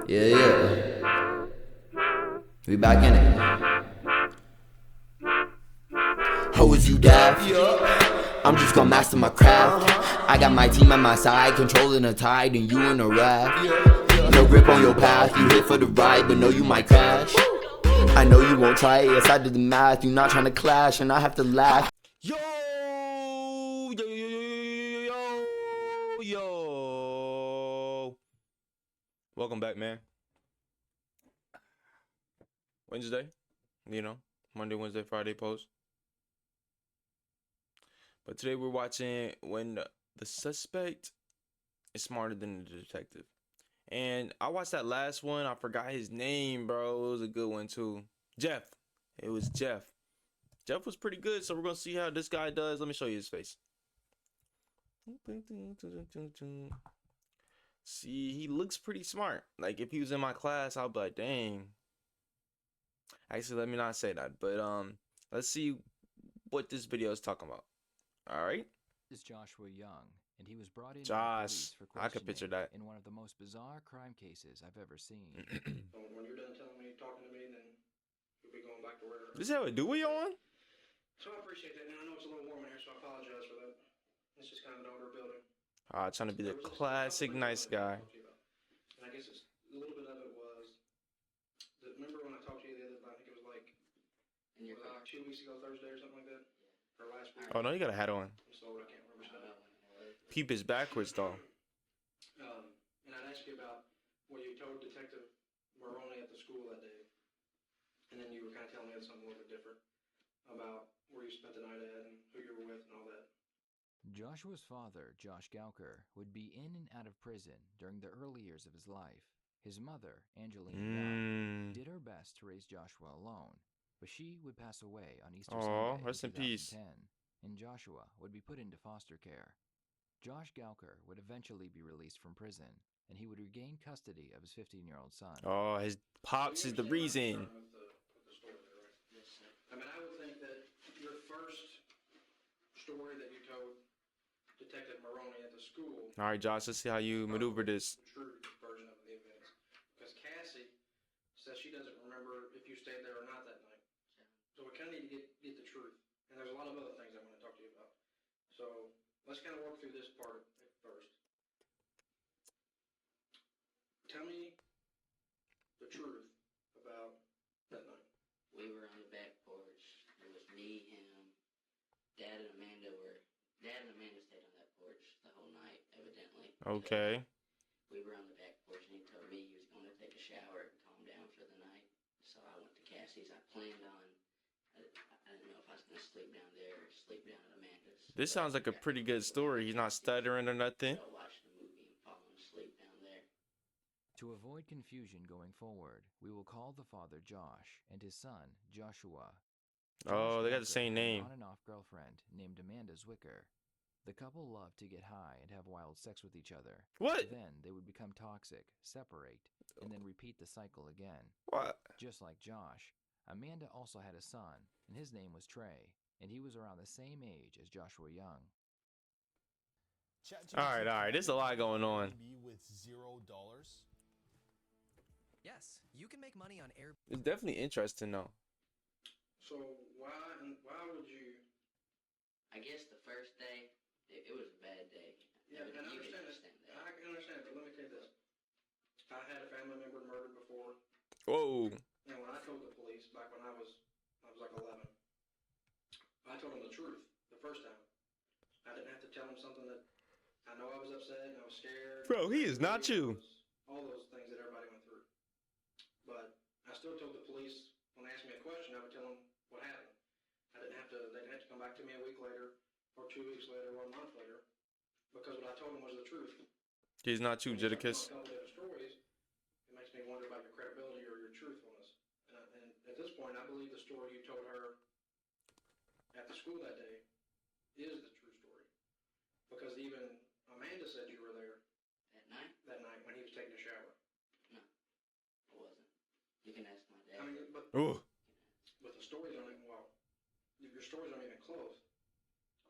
Yeah, yeah. We back in it. Ho, is you daft? I'm just gonna master my craft. I got my team at my side, controlling the tide, and you in a raft. No grip on your path, you here for the ride, but know you might crash. I know you won't try it, yes I did the math. You not trying to clash, and I have to laugh. Yo, yo, yo, yo, yo, yo, yo. Welcome back, man. Wednesday, Monday, Wednesday, Friday post. But today we're watching When the Suspect is Smarter Than the Detective. And I watched that last one. I forgot his name, bro. It was a good one, too. Jeff. It was Jeff. Jeff was pretty good, so we're going to see how this guy does. Let me show you his face. See, he looks pretty smart. Like, if he was in my class, I'll be like, dang. Actually, let me not say that. But, let's see what this video is talking about. All right. This is Joshua Young, and he was brought in Josh, for I could picture that. in one of the most bizarre crime cases I've ever seen. So when you're done telling me, talking to me, then you'll be going back to where. Does he have a Dewey on? So I appreciate that. Now I know it's a little warm in here, so I apologize for that. It's just kind of an older building. Trying to be the classic nice guy. And I guess it's a little bit of it was. Remember when I talked to you the other? I think it was like. Was it like 2 weeks ago, Thursday or something like that, or last week. Oh no, you got a hat on. I'm so old, I can't remember stuff. Peep is backwards though. And I'd ask you about what you told Detective Maroney at the school that day, and then you were kind of telling me something a little bit different about where you spent the night at and who you were with and all that. Joshua's father, Josh Gauker, would be in and out of prison during the early years of his life. His mother, Angelina Young, did her best to raise Joshua alone, but she would pass away on Easter Sunday Rest in peace. 2010, and Joshua would be put into foster care. Josh Gauker would eventually be released from prison, and he would regain custody of his 15-year-old son. Oh, his pops is the reason. With the story there, right? Yes, sir. I mean, I would think that your first story that you told Detective Maroney at the school. All right, Josh, let's see how you maneuver this. The true version of the events, because Cassie says she doesn't remember if you stayed there or not that night. So we kind of need to get the truth, and there's a lot of other things I want to talk to you about. So let's kind of work through this part at first. Tell me the truth about that night. We were on the back porch. It was me, him, Dad and Amanda stayed on that porch the whole night, evidently. Okay. We were on the back porch, and he told me he was going to take a shower and calm down for the night. So I went to Cassie's. I planned on, I didn't know if I was going to sleep down there or sleep down at Amanda's. This sounds like a pretty good story. He's not stuttering or nothing. So I watched the movie and falling asleep down there. To avoid confusion going forward, we will call the father Josh and his son Joshua. Oh, they got the Gauker same had name. an on-and-off girlfriend named Amanda Zwicker. The couple loved to get high and have wild sex with each other. What? Then they would become toxic, separate, and then repeat the cycle again. What? Just like Josh, Amanda also had a son, and his name was Trey, and he was around the same age as Joshua Young. All right. There's a lot going on. With $0. Yes, you can make money on Airbnb. It's definitely interesting though. So why would you? I guess the first day, it was a bad day. Yeah, and I You can understand that. that. I can understand, but let me tell you this. I had a family member murdered before, Whoa. and when I told the police back when I was like 11, I told them the truth the first time. I didn't have to tell them something that I know I was upset and I was scared. Bro, he is not you. All those things that everybody went through. But I still told the police when they asked me a question, I would tell them what happened. I didn't have to. They didn't have to come back to me a week later, or 2 weeks later, or a month later, because what I told them was the truth. He's not you, When you start Jidicus. telling a couple different stories, it makes me wonder about your credibility or your truthfulness. And at this point, I believe the story you told her at the school that day is the true story, because even Amanda said you were there At night? that night when he was taking a shower. No, I wasn't. You can ask my dad. I mean, but Ooh. the stories aren't even, well, your stories aren't even close.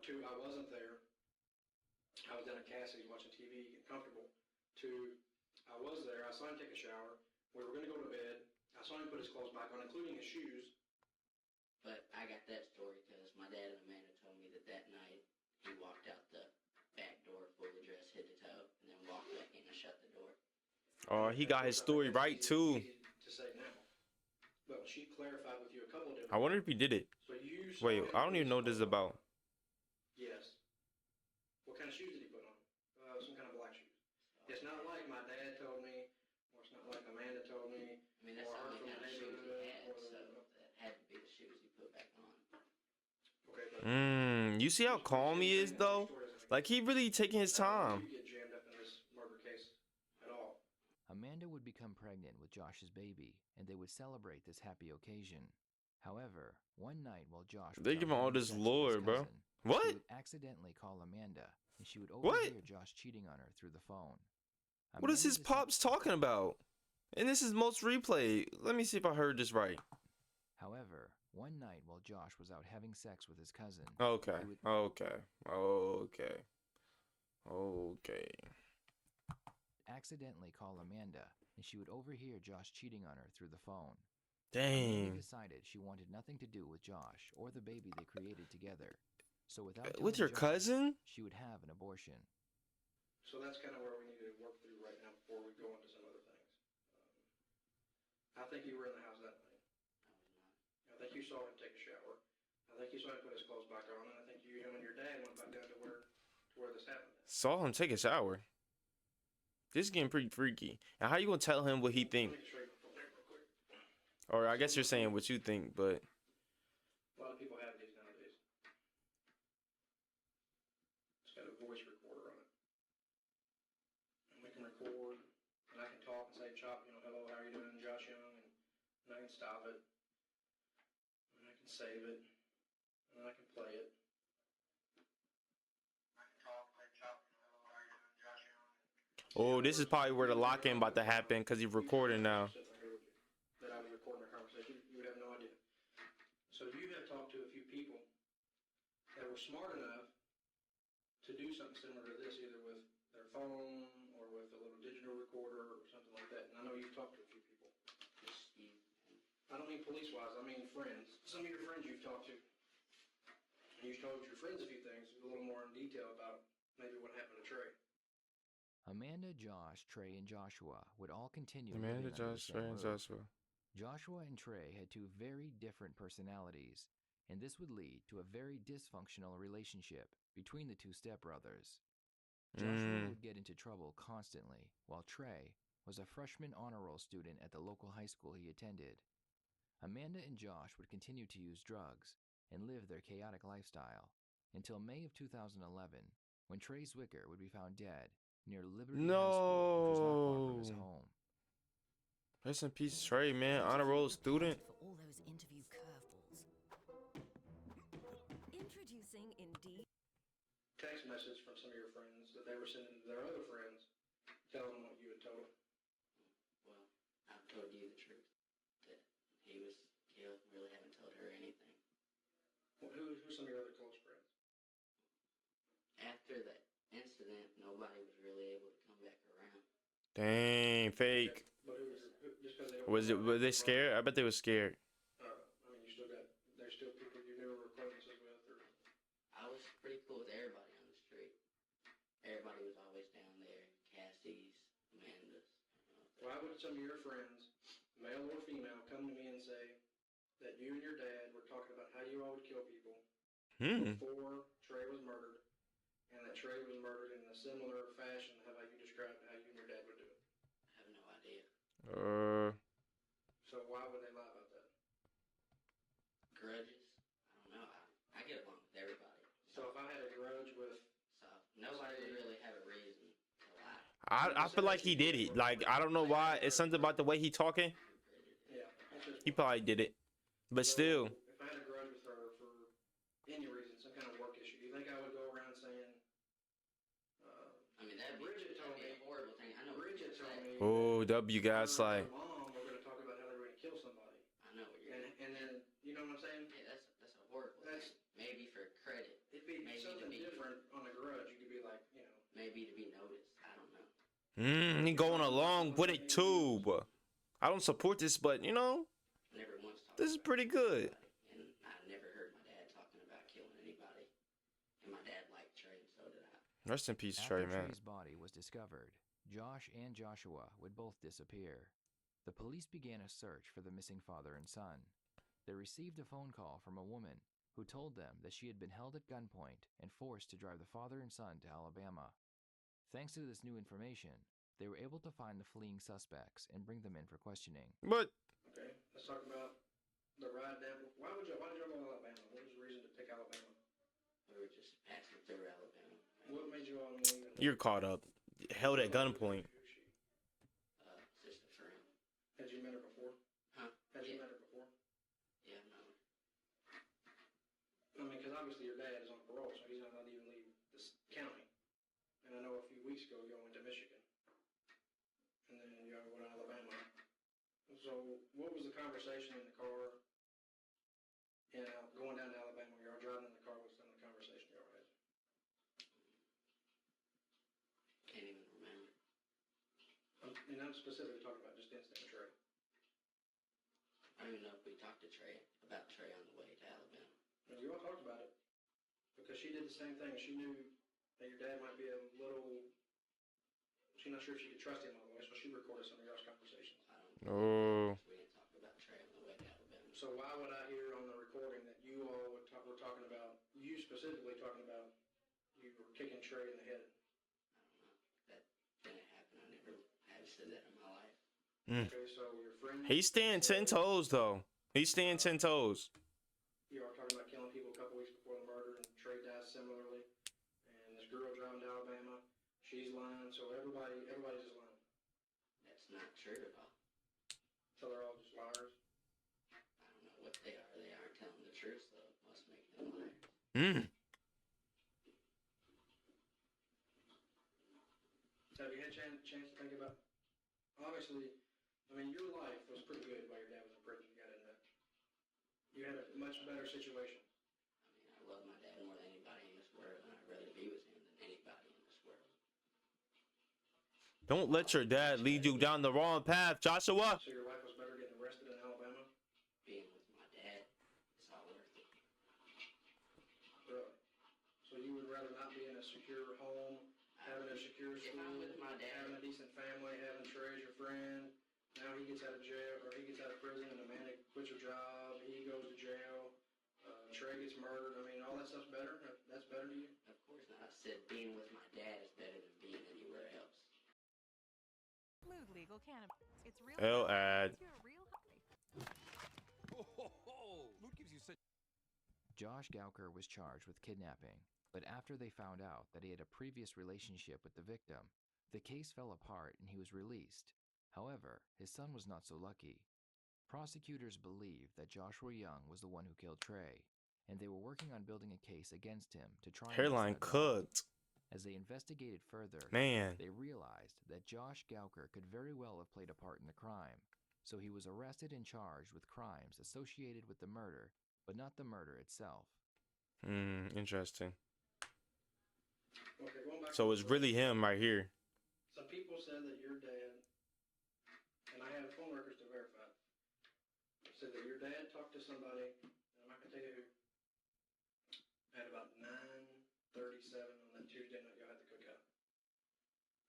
To, I wasn't there. I was down at Cassie's watching TV, getting comfortable. To, I was there. I saw him take a shower. We were going to go to bed. I saw him put his clothes back on, including his shoes. But I got that story because my dad and Amanda told me that that night he walked out the back door fully dressed head to toe and then walked back in and shut the door. Oh, he got his story right too. Easy to say now. But she clarified with you a couple of different I wonder if he did it. So you saw Wait, him I don't put even his know what this is clothes on. about. Yes. What kind of shoes did he put on? Some kind of black shoes. It's not like my dad told me, or it's not like Amanda told me. I mean, that's or the her only from kind the of shoes he neighborhood, had, or so the- that had to be the shoes he put back on. Okay, but You see how calm he is though? Like he really taking his time. You get jammed up in this murder case at all. Amanda would become pregnant with Josh's baby, and they would celebrate this happy occasion. However, one night while Josh was They out give him all having this sex with his lore, bro. cousin, What? She would accidentally call Amanda, and she would What? overhear Josh cheating on her through the phone. What is Amanda his pops talking about? And this is most replay. Let me see if I heard this right. However, one night while Josh was out having sex with his cousin, Okay. he would Okay. accidentally call Amanda, and she would overhear Josh cheating on her through the phone. Amanda Dang. decided she wanted nothing to do with Josh or the baby they created together. So without With telling your Josh, cousin? she would have an abortion. So that's kind of where we need to work through right now before we go into some other things. I think you were in the house that night. I think you saw him take a shower. I think you saw him put his clothes back on, and I think him and your dad went back down to where this happened. Saw him take a shower. This is getting pretty freaky. And how you gonna tell him what he think? Let me just show you my phone there real quick. Or I guess you're saying what you think, but A lot of people have these nowadays. It's got a voice recorder on it. And we can record, and I can talk and say, Chop, hello, how are you doing, Josh Young? And I can stop it. And I can save it. And I can play it. I can talk and say, Chop, hello, how are you doing, Josh Young? oh, this is probably where the lock-in about to happen because he's recording now. That I was recording our conversation, you would have no idea. So you have talked to a few people that were smart enough to do something similar to this, either with their phone or with a little digital recorder or something like that. And I know you've talked to a few people. Just you. I don't mean police-wise, I mean friends. Some of your friends you've talked to. And you've told your friends a few things, a little more in detail about maybe what happened to Trey. Amanda, Josh, Trey, and Joshua would all continue Amanda, living under the Josh, same Trey, and roof. Joshua. Joshua and Trey had two very different personalities, and this would lead to a very dysfunctional relationship between the two stepbrothers. Joshua would get into trouble constantly, while Trey was a freshman honor roll student at the local high school he attended. Amanda and Josh would continue to use drugs and live their chaotic lifestyle until May of 2011, when Trey Zwicker would be found dead near Liberty High School, which was not far from his No. home. Rest in peace, Trey, man. Honor roll student. For all those interview curveballs. Introducing Indeed. Text message from some of your friends that they were sending to their other friends, telling them what you had told them. Well, I've told you the truth. That he was killed. Really haven't told her anything. Who's some of your other close friends? After that incident, nobody was really able to come back around. Dang, fake. But just because they don't. Were they scared? I bet they were scared. I mean, there's still people you knew or acquaintances with, or. I was pretty cool with everybody on the street. Everybody was always down there. Cassie's, Amanda's. Why would some of your friends, male or female, come to me and say that you and your dad were talking about how you all would kill people before Trey was murdered, and that Trey was murdered in a similar fashion how you described how you and your dad would do it? I have no idea. So why would they lie about that? Grudges? I don't know. I get along with everybody. So if I had a grudge with. So nobody would really have a reason to lie. I feel like he did it. Like, I don't know why. It's something about the way he talking. Yeah. that's just- He probably did it. But So, still. If I had a grudge with her for any reason, some kind of work issue, do you think I would go around saying, I mean, that'd be Bridget told a me- horrible thing. I know what Bridget you're told saying. me. Oh, W gaslight. Mom, we're going to talk about how they're going to kill somebody. I know what you're And then, you know what I'm saying? Yeah, that's a horrible That's- thing. Maybe for credit. It'd be Maybe something to be different on a grudge. You could be like, maybe to be noticed. I don't know. He going along with it too, but I don't support this, but you know, I never once talked this is about pretty good. anybody, and I never heard my dad talking about killing anybody. And my dad liked Trey, and so did I. Rest in peace, After Trey, man. Trey's body was discovered, Josh and Joshua would both disappear. The police began a search for the missing father and son. They received a phone call from a woman who told them that she had been held at gunpoint and forced to drive the father and son to Alabama. Thanks to this new information, they were able to find the fleeing suspects and bring them in for questioning. But Okay, let's talk about the ride down. Why did y'all go to Alabama? What was the reason to pick Alabama? We were just passing through Alabama. What made you all even? you're caught up, held at gunpoint. Who's she? Just a friend. Had you met her before? Huh? Had you Yeah. met her before? Yeah, no. I mean, because obviously your dad is on parole, so he's not allowed to even leave this county. And I know a few weeks ago y'all went to Michigan, and then y'all went to Alabama. So what was the conversation in the car? And going down to Alabama, y'all driving in the car. What's some of the conversation y'all had? Can't even remember. And I'm specifically talking about just instant Trey. I don't even know if we talked to Trey about Trey on the way to Alabama. And you all talked about it because she did the same thing. She knew that your dad might be a little. She's not sure if she could trust him all the way, so she recorded some of y'all's conversations. I don't. Oh, We didn't talk about Trey on the way to Alabama. So why would I hear on the recording that you all were talking about, you specifically talking about, you were kicking Trey in the head? I don't know. That didn't happen. I never have said that in my life. Okay, so your friend. he's staying 10 toes though. He's staying 10 toes. You are talking about killing people a couple weeks before the murder, and Trey dies similarly. And this girl driving to Alabama, she's lying. So everybody's just lying. That's not true at all. So they're all just liars. I don't know what they are. They aren't telling the truth, so it must make them liars. Have you had a chance to think about? Obviously, I mean, your life was pretty good while your dad was in prison. You got into that. You had a much better situation. I mean, I love my dad more than anybody in this world, and I'd rather be with him than anybody in this world. Don't let your dad lead you down the wrong path, Joshua. So your life was better getting arrested in Alabama? Being with my dad, it's all worth it. Really? So you would rather not be in a secure home, having a secure If school, I'm with my dad, having a decent family, having Trey as your friend. Now he gets out of jail, or he gets out of prison, and Amanda quits her job. He goes to jail. Trey gets murdered. I mean, all that stuff's better. That's better to you. of course not. I said being with my dad is better than being anywhere else. Smooth legal cannabis. It's real. L ad. You're a real high. Loot gives you such. Josh Gauker was charged with kidnapping, but after they found out that he had a previous relationship with the victim, the case fell apart and he was released. However, his son was not so lucky. Prosecutors believed that Joshua Young was the one who killed Trey, and they were working on building a case against him to try and Hairline get that done. cooked. As they investigated further, Man. they realized that Josh Gauker could very well have played a part in the crime, so he was arrested and charged with crimes associated with the murder, but not the murder itself. Interesting. Okay, going back. So it's really him right here. Some people said that your dad, and I have phone records to verify, said that your dad talked to somebody, and I'm not going to tell you who, at about 9:37 on that Tuesday night y'all had the cookout.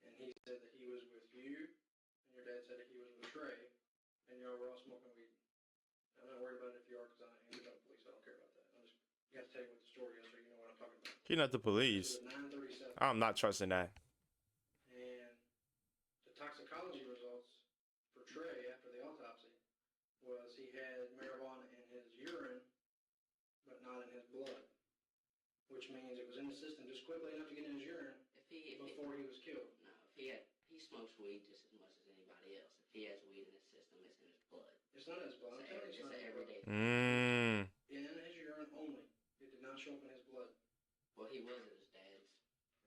And he said that he was with you, and your dad said that he was with Trey, and y'all were all smoking weed. I'm not worried about it if you are, because I ain't the police. I don't care about that. I just got to tell you what the story is so you know what I'm talking about. You're not the police. It was at 9:37. I'm not trusting that. And the toxicology results for Trey after the autopsy was he had marijuana in his urine, but not in his blood. Which means it was in the system just quickly enough to get in his urine before he was killed. No, he smokes weed just as much as anybody else. If he has weed in his system, it's in his blood. It's not in his blood. I'm telling you, it's not It's in an his blood. everyday. In his urine only. It did not show up in his blood. Well, he was at his dad's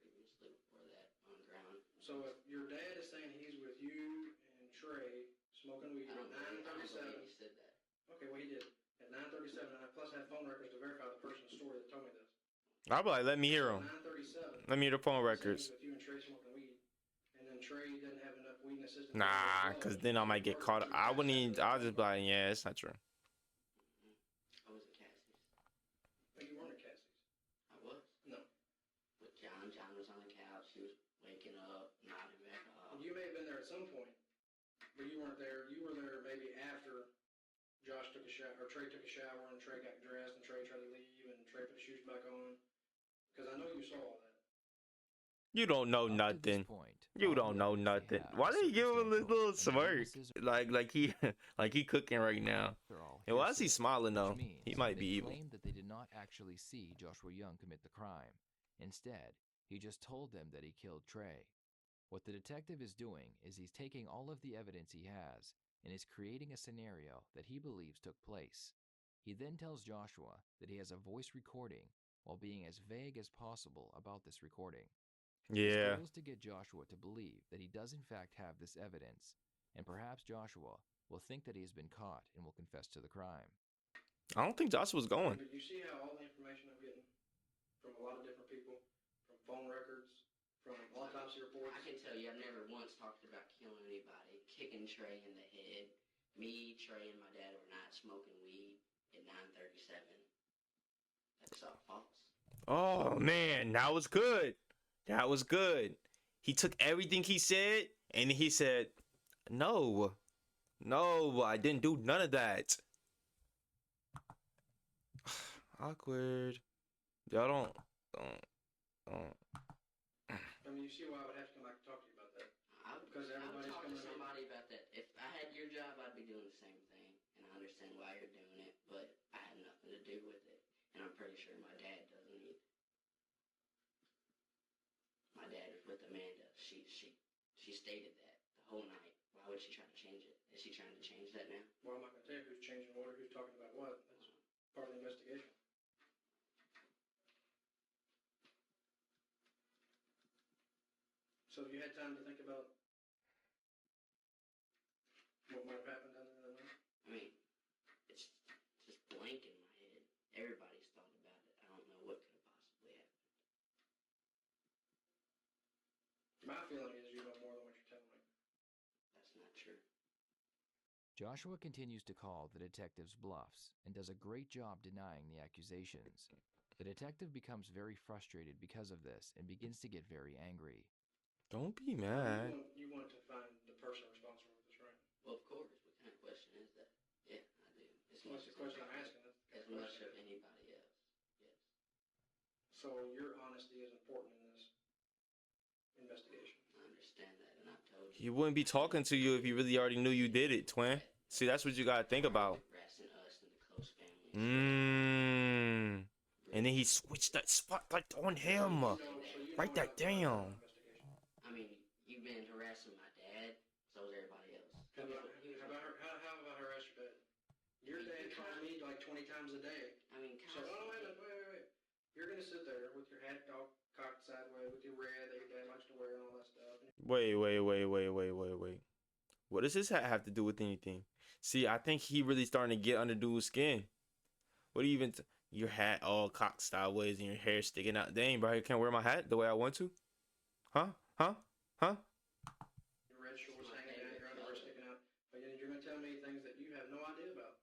previously before that on the ground. So if your dad is saying he's with you and Trey smoking weed I at don't believe 9:37. he said that. Okay, well he did. At 9:37, and I plus have phone records to verify the person's story that told me this. I'll be like, let me hear him. 9:37. Let me hear the phone saying records. he's with you and Trey smoking weed, and then Trey doesn't assistant. Nah, cause then I might get caught. I wouldn't even. I'll just be like, yeah, it's not true. I was at Cassie's. But you weren't at Cassie's. I was. No. With John. John was on the couch. He was waking up, nodding back off. You may have been there at some point, but you weren't there. You were there maybe after Josh took a shower, or Trey took a shower, and Trey got dressed, and Trey tried to leave, and Trey put his shoes back on. Because I know you saw all that. You don't know Up to this nothing. point, You all don't the know evidence they nothing. have Why is did he give him a circumstantial, little and the smirk? witnesses are Like he like he cooking right now. after all And why is he hearsay, smiling though? which means He might they be evil. claim that they did not actually see Joshua Young commit the crime. Instead, he just told them that he killed Trey. What the detective is doing is he's taking all of the evidence he has and is creating a scenario that he believes took place. He then tells Joshua that he has a voice recording while being as vague as possible about this recording. His Yeah. goal is to get Joshua to believe that he does in fact have this evidence, and perhaps Joshua will think that he has been caught and will confess to the crime. I don't think Joshua's going. But you see how all the information I'm getting from a lot of different people, from phone records, from autopsy reports. I can tell you, I've never once talked about killing anybody, kicking Trey in the head. Me, Trey, and my dad were not smoking weed at 9:37. That's all false. Oh man, that was good. That was good. He took everything he said and he said, "No, no, I didn't do none of that." Awkward. Y'all don't. I mean, you see why I would have to come back and talk to you about that. I would Because everybody's talk to coming to me. somebody about that. If I had your job, I'd be doing the same thing, and I understand why you're doing it, but I had nothing to do with it, and I'm pretty sure my dad doesn't either. My dad was with Amanda. She stated that the whole night. Why would she try to change it? Is she trying to change that now? Well, I'm not going to tell you who's changing what or who's talking about what. That's part of the investigation. So have you had time to think about what might have happened down there that night? I mean, it's just blank in my head. Everybody's thought about it. I don't know what could have possibly happened. My feeling is you know more than what you're telling me. That's not true. Joshua continues to call the detective's bluffs and does a great job denying the accusations. The detective becomes very frustrated because of this and begins to get very angry. Don't be mad. You want to find the person responsible for this, right? Well, of course. What kind of question is that? Yeah, I do. As Well, that's the question I'm asking. That's the As question. much of anybody else. Yes. So your honesty is important in this investigation. I understand that, and I've told you. He wouldn't be talking to you if he really already knew you did it, twin. See, that's what you gotta think about. Harassing us and the close family. And then he switched that spotlight on him. Write that down. I mean, you've been harassing my dad, so is everybody else. How about harass your dad? Your dad calls me like 20 times a day. I mean, So, wait. You're going to sit there with your hat all cocked sideways with your red that your dad likes to wear and all that stuff. Wait. What does his hat have to do with anything? See, I think he really starting to get under dude's skin. What do you even... your hat all cocked sideways and your hair sticking out. Dang, bro, I can't wear my hat the way I want to? Huh? Your red shorts hanging down, your underwear sticking out. But then you're going to tell me things that you have no idea about.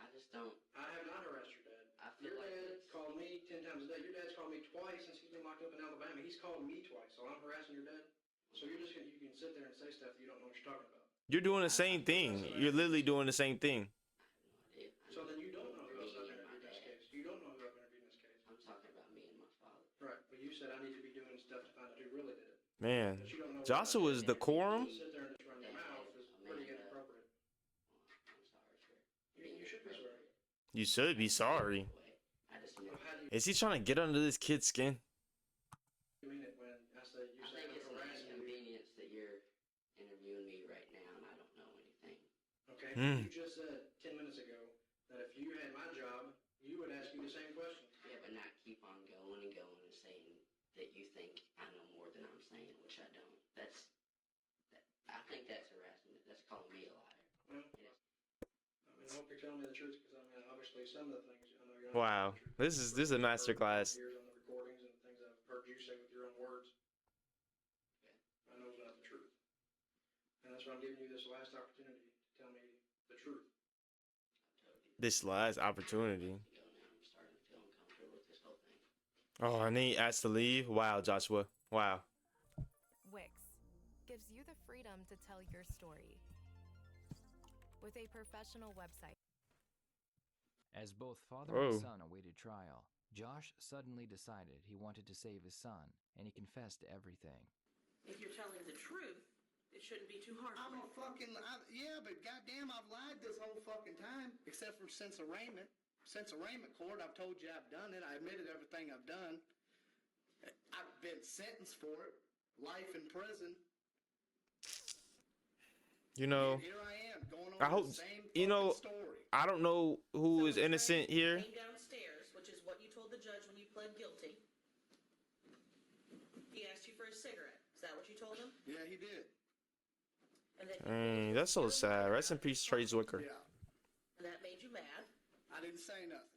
I just don't. I have not harassed your dad. I feel Your like dad it's... called me 10 times a day. Your dad's called me twice since he's been locked up in Alabama. He's called me twice, so I'm harassing your dad. So you can sit there and say stuff that you don't know what you're talking about. You're doing the same thing. You're literally doing the same thing. I have no idea. So then you don't know who else I've interviewed in this case. You don't know who I've interviewed in this case. I'm talking about me and my father. Right, but you said I need to be doing stuff to find out who really did it. Man, But you don't know Joshua's decorum. sit there and just run your mouth is pretty inappropriate. I'm sorry for You should be sorry. You should be sorry. I just Well, how do you Is he trying to get under this kid's skin? mean it when I say you I say think it's I'm an harassing you? inconvenience that you're interviewing me right now and I don't know anything. Okay, Hmm. you just said 10 minutes ago that if you had my job, you would ask me the same question. Yeah, but not keep on going and going and saying that you think I know more than I'm saying, which I don't. I think that's harassment. That's calling me a liar. Well, It is. I mean, I hope you're telling me the truth because I mean, obviously some of the things I know you're not Wow, telling the truth. this is a master class. Years on the recordings and things I've heard you say with your own words. I know it's not the truth. And that's why I'm giving you this last opportunity to tell me the truth. This last opportunity. Go now. I'm starting to feel uncomfortable with this whole thing. Oh, and then he asked to leave. Wow, Joshua. Wow. Wix gives you the freedom to tell your story with a professional website. As both father and Oh. son awaited trial, Josh suddenly decided he wanted to save his son, and he confessed to everything. If you're telling the truth, it shouldn't be too hard I'm for a you. yeah, but goddamn, I've lied this whole fucking time, except for since arraignment. Since arraignment court, I've told you I've done it. I admitted everything I've done. I've been sentenced for it. Life in prison. You know, Here I am, going I over hope, the same you know, fucking story. I don't know who is innocent here. Came downstairs, which is what you told the judge when you pled guilty. He asked you for a cigarette. Is that what you told him? Yeah, he did. And then Dang, that's so sad. Rest in peace, Trey Zwicker. Yeah. And that made you mad, I didn't say nothing.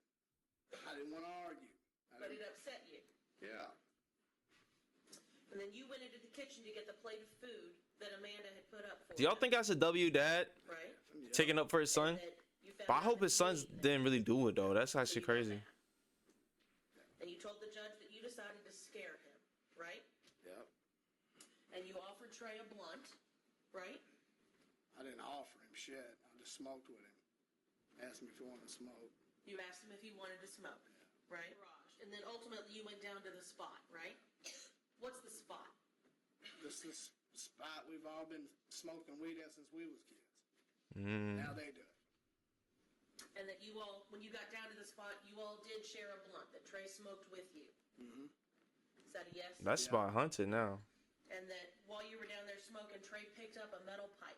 I didn't want to argue. but it upset you. Yeah. And then you went into the kitchen to get the plate of food that Amanda had put up for Do y'all you, think that's a W, Dad? right? Taking up for his son? And that you found But I out hope that his you sons ate that. didn't really do it, though. That's So actually you got crazy. mad. And you told the judge that you decided to scare him, right? Yep. And you offered Trey a blunt, right? I didn't offer him shit. I just smoked with him. Asked him if he wanted to smoke. You asked him if he wanted to smoke, right? And then ultimately you went down to the spot, right? What's the spot? This spot we've all been smoking weed at since we was kids. Mm. Now they do it. And that you all, when you got down to the spot, you all did share a blunt that Trey smoked with you. Mm-hmm. Is that a yes? That spot hunted now. And that while you were down there smoking, Trey picked up a metal pipe.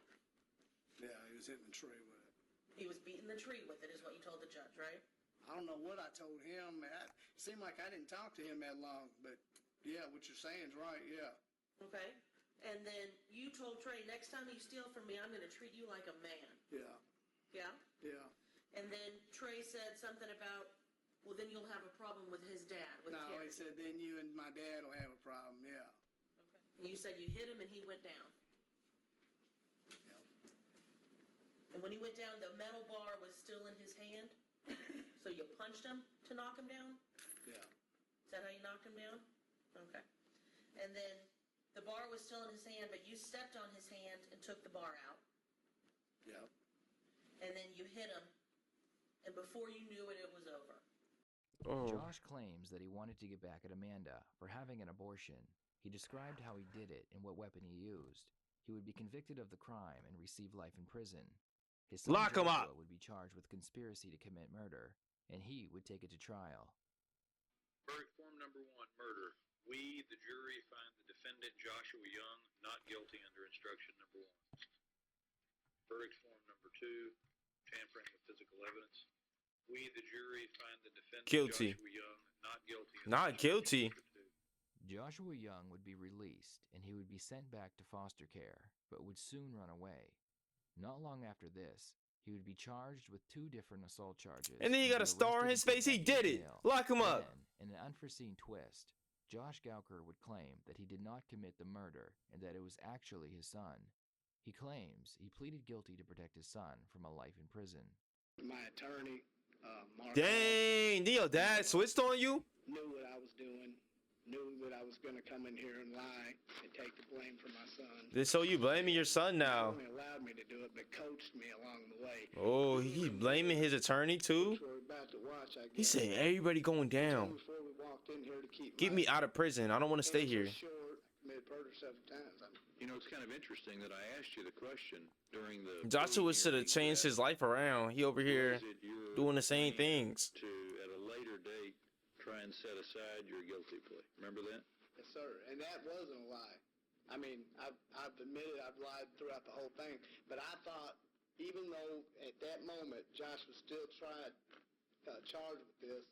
Yeah, he was hitting the tree with it. He was beating the tree with it, is what you told the judge, right? I don't know what I told him. It seemed like I didn't talk to him that long, but yeah, what you're saying is right, yeah. Okay. And then you told Trey, next time you steal from me, I'm going to treat you like a man. Yeah, Yeah? yeah. And then Trey said something about, well, then you'll have a problem with his dad, with No, Kerry. he said, then you and my dad will have a problem, yeah. And you said you hit him and he went down. And when he went down, the metal bar was still in his hand. So you punched him to knock him down? Yeah. Is that how you knocked him down? Okay. And then the bar was still in his hand, but you stepped on his hand and took the bar out. Yep. And then you hit him. And before you knew it, it was over. Oh. Josh claims that he wanted to get back at Amanda for having an abortion. He described how he did it and what weapon he used. He would be convicted of the crime and receive life in prison. His son Lock him Joshua up. would be charged with conspiracy to commit murder, and he would take it to trial. Verdict form number 1, murder. We, the jury, find the defendant Joshua Young not guilty under instruction number 1. Verdict form number 2, tampering with physical evidence. We, the jury, find the defendant Guilty. Joshua Young not guilty. under Not instruction guilty. number 2. Joshua Young would be released, and he would be sent back to foster care, but would soon run away. Not long after this, he would be charged with 2 different assault charges. And then you got a be star in arrested his and face. sent He back to did it. jail. Lock him up. Then, in an unforeseen twist, Josh Gauker would claim that he did not commit the murder and that it was actually his son. He claims he pleaded guilty to protect his son from a life in prison. My attorney, Mark, Dang. Did your dad switched on you? knew what I was doing, knew that I was going to come in here and lie and take the blame for my son. So you blaming your son now? Not only allowed me to do it, but coached me along the way. Oh, he blaming his attorney too? Which we're about to watch, I He guess. said everybody going down. Before we walked in here to keep Get me out of prison. I don't want to stay here. Short, committed murder several times. You know, it's kind of interesting that I asked you the question during the... Joshua should have changed his life around. He over here Is it your doing the same plan things. to, at a later date, try and set aside your guilty plea? Remember that? Yes, sir. And that wasn't a lie. I mean, I've admitted I've lied throughout the whole thing. But I thought, even though at that moment Josh was still charged with this,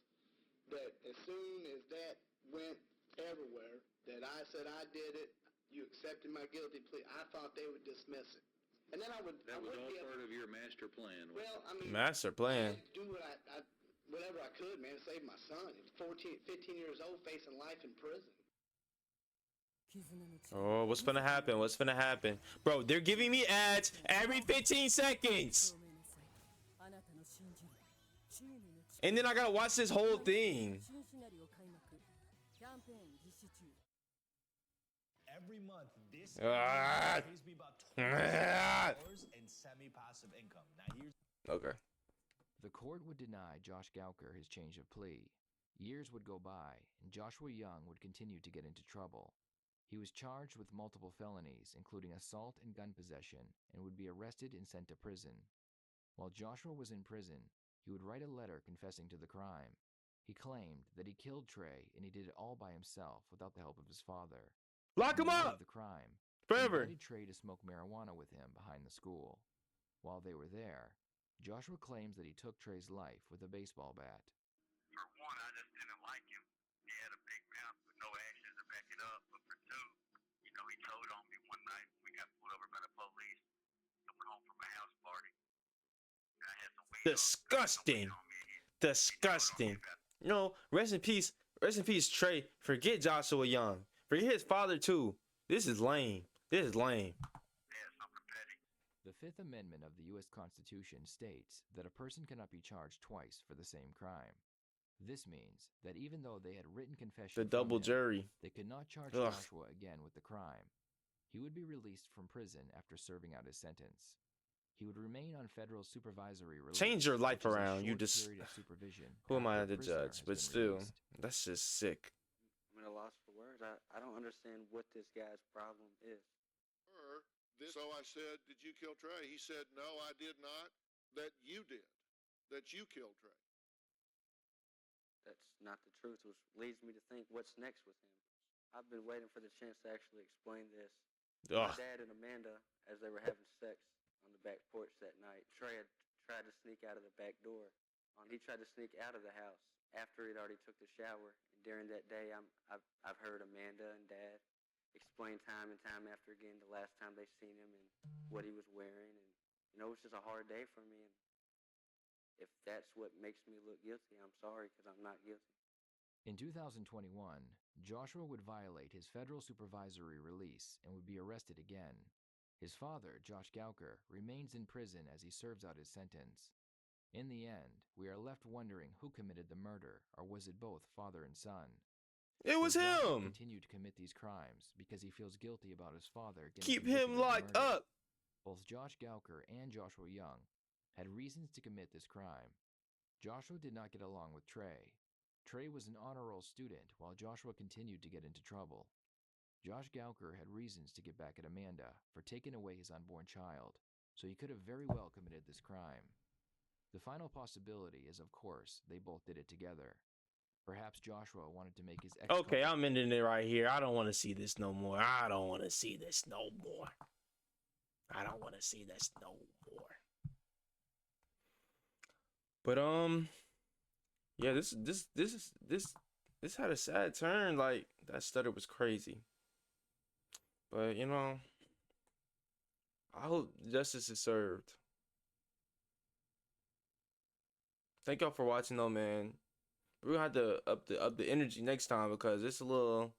that as soon as that went everywhere, that I said I did it, you accepted my guilty plea, I thought they would dismiss it. And then I would... That I was would all be able- part of your master plan. wasn't Well, it? I mean... Master I plan. had to do what whatever I could, man, to save my son. He's 15 years old, facing life in prison. Oh, what's gonna happen? What's gonna happen? Bro, they're giving me ads every 15 seconds. And then I gotta watch this whole thing. Every month, this Ah. pays me about $20 in semi-passive income. Now here's Okay. The court would deny Josh Gauker his change of plea. Years would go by, and Joshua Young would continue to get into trouble. He was charged with multiple felonies, including assault and gun possession, and would be arrested and sent to prison. While Joshua was in prison, he would write a letter confessing to the crime. He claimed that he killed Trey, and he did it all by himself without the help of his father. Lock him On the night up of the crime, forever. He invited Trey to smoke marijuana with him behind the school. While they were there, Joshua claims that he took Trey's life with a baseball bat. For one, I just didn't like him. He had a big mouth with no actions to back it up. But for two, he told on me one night when we got pulled over by the police. Coming home from a house party. And I had some weed Disgusting. on me. Disgusting. No, rest in peace. Rest in peace, Trey. Forget Joshua Young. Forget his father too. This is lame. This is lame. The Fifth Amendment of the U.S. Constitution states that a person cannot be charged twice for the same crime. This means that even though they had written confession The from double him, jury. they could not charge Ugh. Joshua again with the crime. He would be released from prison after serving out his sentence. He would remain on federal supervisory release. Change your life which is a around. You short just. period of supervision Who am I after to a prisoner judge? has But been still, released. that's just sick. I'm at a loss for words. I don't understand what this guy's problem is. So I said, did you kill Trey? He said, no, I did not. That you did. That you killed Trey. That's not the truth, which leads me to think what's next with him. I've been waiting for the chance to actually explain this. My Ugh. dad and Amanda, as they were having sex on the back porch that night, Trey had tried to sneak out of the back door. He tried to sneak out of the house after he'd already took the shower. And during that day, I've heard Amanda and Dad explain time and time after again the last time they seen him and what he was wearing. And, it was just a hard day for me. And if that's what makes me look guilty, I'm sorry, because I'm not guilty. In 2021, Joshua would violate his federal supervisory release and would be arrested again. His father, Josh Gauker, remains in prison as he serves out his sentence. In the end, we are left wondering who committed the murder, or was it both father and son? It was Will Joshua him. continue to commit these crimes because he feels guilty about his father getting Keep convicted him of the locked murder? up. Both Josh Gauker and Joshua Young had reasons to commit this crime. Joshua did not get along with Trey. Trey was an honor roll student while Joshua continued to get into trouble. Josh Gauker had reasons to get back at Amanda for taking away his unborn child, so he could have very well committed this crime. The final possibility is, of course, they both did it together. Perhaps Joshua wanted to make his ex. Okay, I'm ending it right here. I don't want to see this no more. I don't want to see this no more. I don't want to see this no more. But yeah, this had a sad turn. Like, that stutter was crazy. But I hope justice is served. Thank y'all for watching though, man. We're gonna have to up the energy next time because it's a little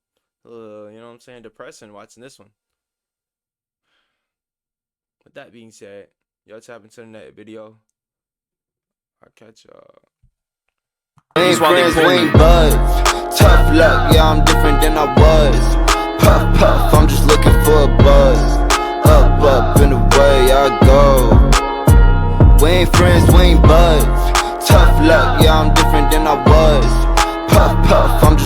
depressing watching this one. With that being said, y'all tap into the next video. I'll catch y'all. Ain't friends, we ain't buds. Tough luck, yeah, I'm different than I was. Puff, puff, I'm just looking for a buzz. Up, up, and away I go. We ain't friends, we ain't buds. Tough luck, yeah, I'm different than I was. Puff, puff, I'm just